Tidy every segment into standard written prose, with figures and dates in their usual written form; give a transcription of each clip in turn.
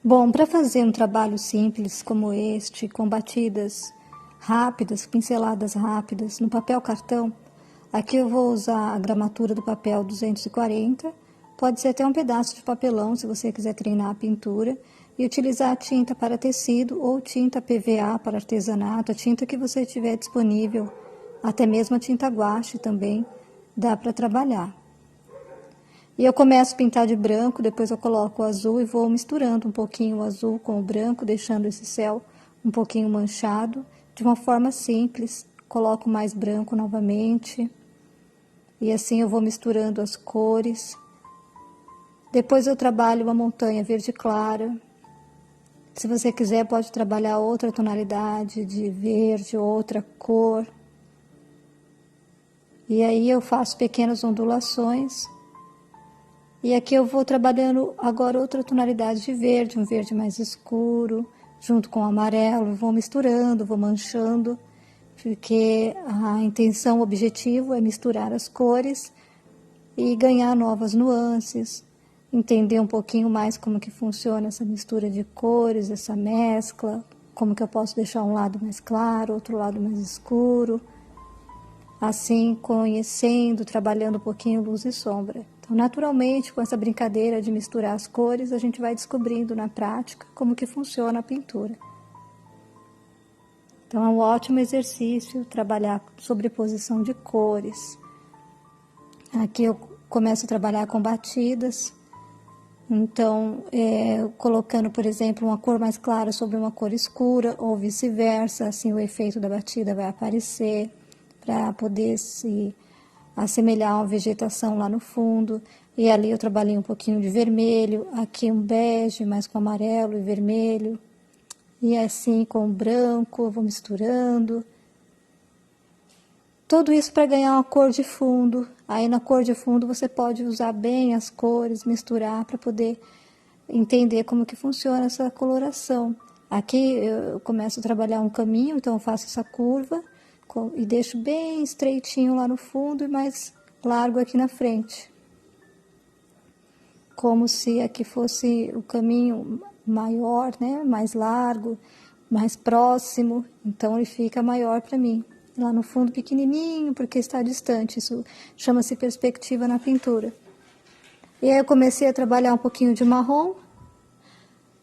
Bom, para fazer um trabalho simples como este, com batidas rápidas, pinceladas rápidas, no papel cartão, aqui eu vou usar a gramatura do papel 240, pode ser até um pedaço de papelão, se você quiser treinar a pintura, e utilizar a tinta para tecido ou tinta PVA para artesanato, a tinta que você tiver disponível, até mesmo a tinta guache também, dá para trabalhar. E eu começo a pintar de branco, depois eu coloco o azul e vou misturando um pouquinho o azul com o branco, deixando esse céu um pouquinho manchado, de uma forma simples. Coloco mais branco novamente, e assim eu vou misturando as cores. Depois eu trabalho uma montanha verde clara. Se você quiser, pode trabalhar outra tonalidade de verde, outra cor. E aí eu faço pequenas ondulações. E aqui eu vou trabalhando agora outra tonalidade de verde, um verde mais escuro, junto com o amarelo, vou misturando, vou manchando, porque a intenção, o objetivo é misturar as cores e ganhar novas nuances, entender um pouquinho mais como que funciona essa mistura de cores, essa mescla, como que eu posso deixar um lado mais claro, outro lado mais escuro, assim conhecendo, trabalhando um pouquinho luz e sombra. Então, naturalmente, com essa brincadeira de misturar as cores, a gente vai descobrindo na prática como que funciona a pintura. Então, é um ótimo exercício trabalhar sobreposição de cores. Aqui eu começo a trabalhar com batidas. Então, colocando, por exemplo, uma cor mais clara sobre uma cor escura, ou vice-versa, assim o efeito da batida vai aparecer, para poder se assemelhar a uma vegetação lá no fundo. E ali eu trabalhei um pouquinho de vermelho, aqui um bege, mais com amarelo e vermelho. E assim com branco, eu vou misturando. Tudo isso para ganhar uma cor de fundo. Aí na cor de fundo você pode usar bem as cores, misturar para poder entender como que funciona essa coloração. Aqui eu começo a trabalhar um caminho, então eu faço essa curva e deixo bem estreitinho lá no fundo e mais largo aqui na frente. Como se aqui fosse o caminho maior, né? Mais largo, mais próximo, então ele fica maior para mim. Lá no fundo pequenininho, porque está distante, isso chama-se perspectiva na pintura. E aí eu comecei a trabalhar um pouquinho de marrom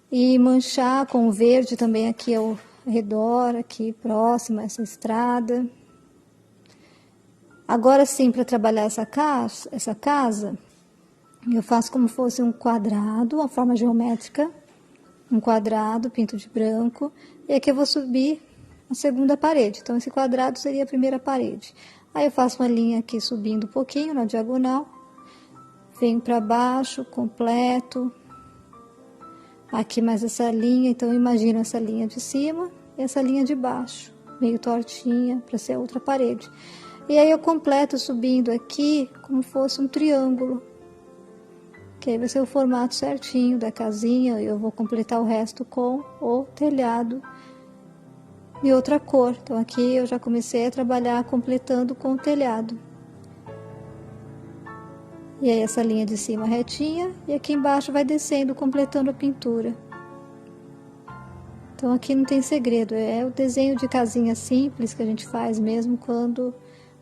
e manchar com verde também aqui ao redor, aqui próximo a essa estrada. Agora sim, para trabalhar essa casa, eu faço como fosse um quadrado, uma forma geométrica, um quadrado, pinto de branco, e aqui eu vou subir a segunda parede. Então, esse quadrado seria a primeira parede. Aí eu faço uma linha aqui subindo um pouquinho na diagonal, venho para baixo, completo. Aqui mais essa linha, então imagina essa linha de cima e essa linha de baixo, meio tortinha, para ser a outra parede. E aí eu completo subindo aqui como fosse um triângulo, que aí vai ser o formato certinho da casinha, e eu vou completar o resto com o telhado e outra cor. Então aqui eu já comecei a trabalhar completando com o telhado. E aí essa linha de cima retinha, e aqui embaixo vai descendo, completando a pintura. Então aqui não tem segredo, é o desenho de casinha simples que a gente faz mesmo quando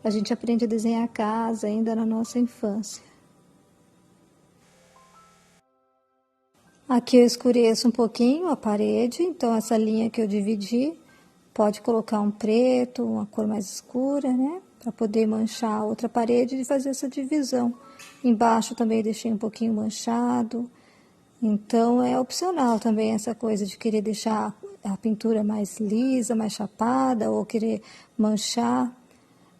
a gente aprende a desenhar a casa, ainda na nossa infância. Aqui eu escureço um pouquinho a parede, então essa linha que eu dividi, pode colocar um preto, uma cor mais escura, né? Para poder manchar a outra parede e fazer essa divisão. Embaixo também deixei um pouquinho manchado, então é opcional também essa coisa de querer deixar a pintura mais lisa, mais chapada, ou querer manchar.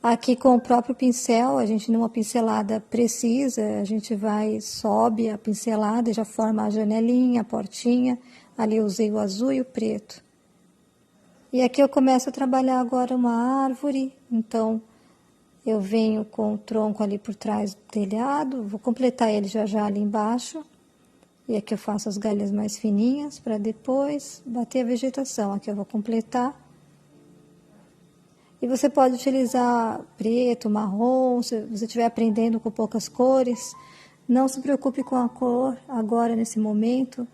Aqui com o próprio pincel, a gente numa pincelada precisa, a gente sobe a pincelada e já forma a janelinha, a portinha. Ali eu usei o azul e o preto. E aqui eu começo a trabalhar agora uma árvore, então eu venho com o tronco ali por trás do telhado, vou completar ele já ali embaixo. E aqui eu faço as galhas mais fininhas para depois bater a vegetação. Aqui eu vou completar. E você pode utilizar preto, marrom, se você estiver aprendendo com poucas cores. Não se preocupe com a cor agora, nesse momento.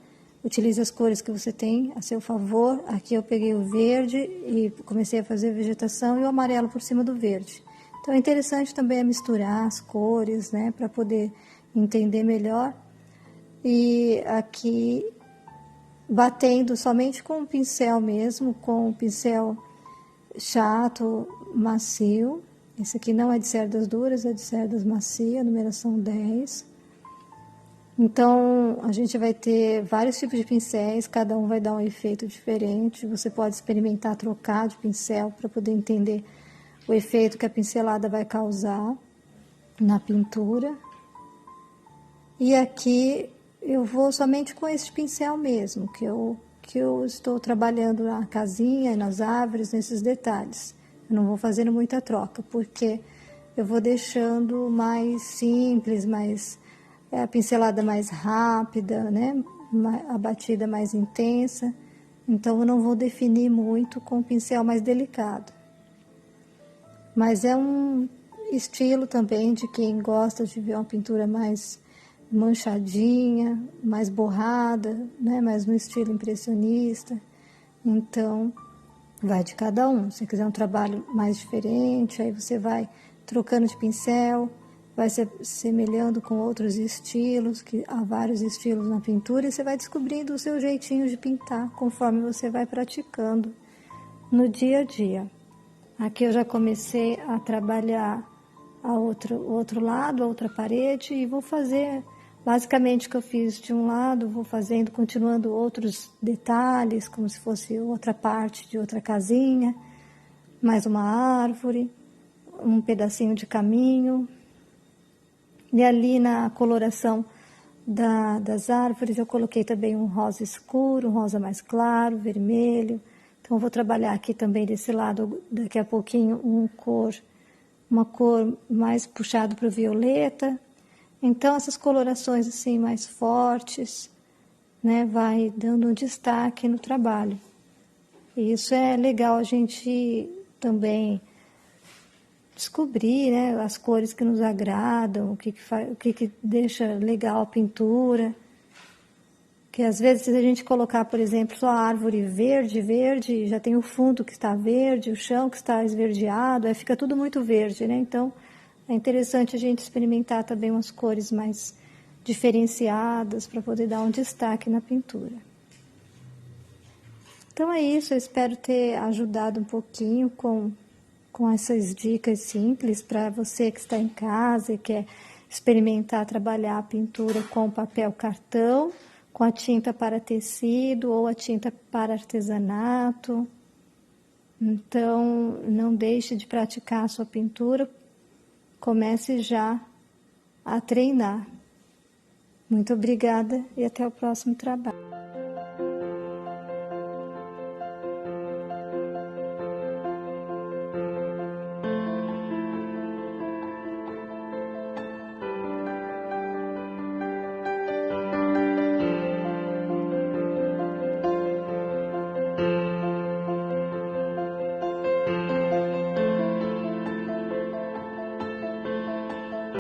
utilize as cores que você tem a seu favor. Aqui eu peguei o verde e comecei a fazer vegetação e o amarelo por cima do verde. Então é interessante também misturar as cores, né, para poder entender melhor. E aqui batendo somente com o pincel mesmo, com o pincel chato, macio. Esse aqui não é de cerdas duras, é de cerdas macias, numeração 10. Então, a gente vai ter vários tipos de pincéis, cada um vai dar um efeito diferente. Você pode experimentar trocar de pincel para poder entender o efeito que a pincelada vai causar na pintura. E aqui eu vou somente com esse pincel mesmo, que eu estou trabalhando na casinha, nas árvores, nesses detalhes. Eu não vou fazendo muita troca, porque eu vou deixando mais simples, a pincelada mais rápida, né? A batida mais intensa. Então, eu não vou definir muito com o pincel mais delicado. Mas é um estilo também de quem gosta de ver uma pintura mais manchadinha, mais borrada, né? Mais no estilo impressionista. Então, vai de cada um. Se você quiser um trabalho mais diferente, aí você vai trocando de pincel, vai se semelhando com outros estilos, que há vários estilos na pintura, e você vai descobrindo o seu jeitinho de pintar, conforme você vai praticando no dia a dia. Aqui eu já comecei a trabalhar o outro lado, a outra parede, e vou fazer basicamente o que eu fiz de um lado, vou fazendo, continuando outros detalhes, como se fosse outra parte de outra casinha, mais uma árvore, um pedacinho de caminho. E ali na coloração das árvores eu coloquei também um rosa escuro, um rosa mais claro, vermelho. Então eu vou trabalhar aqui também desse lado, daqui a pouquinho, uma cor mais puxada para o violeta. Então essas colorações assim mais fortes, né, vai dando um destaque no trabalho. E isso é legal a gente também descobrir, né, as cores que nos agradam, o que deixa legal a pintura. Que às vezes, se a gente colocar, por exemplo, só a árvore verde, já tem o fundo que está verde, o chão que está esverdeado, aí fica tudo muito verde, né? Então, é interessante a gente experimentar também umas cores mais diferenciadas para poder dar um destaque na pintura. Então é isso, eu espero ter ajudado um pouquinho com essas dicas simples para você que está em casa e quer experimentar trabalhar a pintura com papel cartão, com a tinta para tecido ou a tinta para artesanato. Então, não deixe de praticar a sua pintura, comece já a treinar. Muito obrigada e até o próximo trabalho.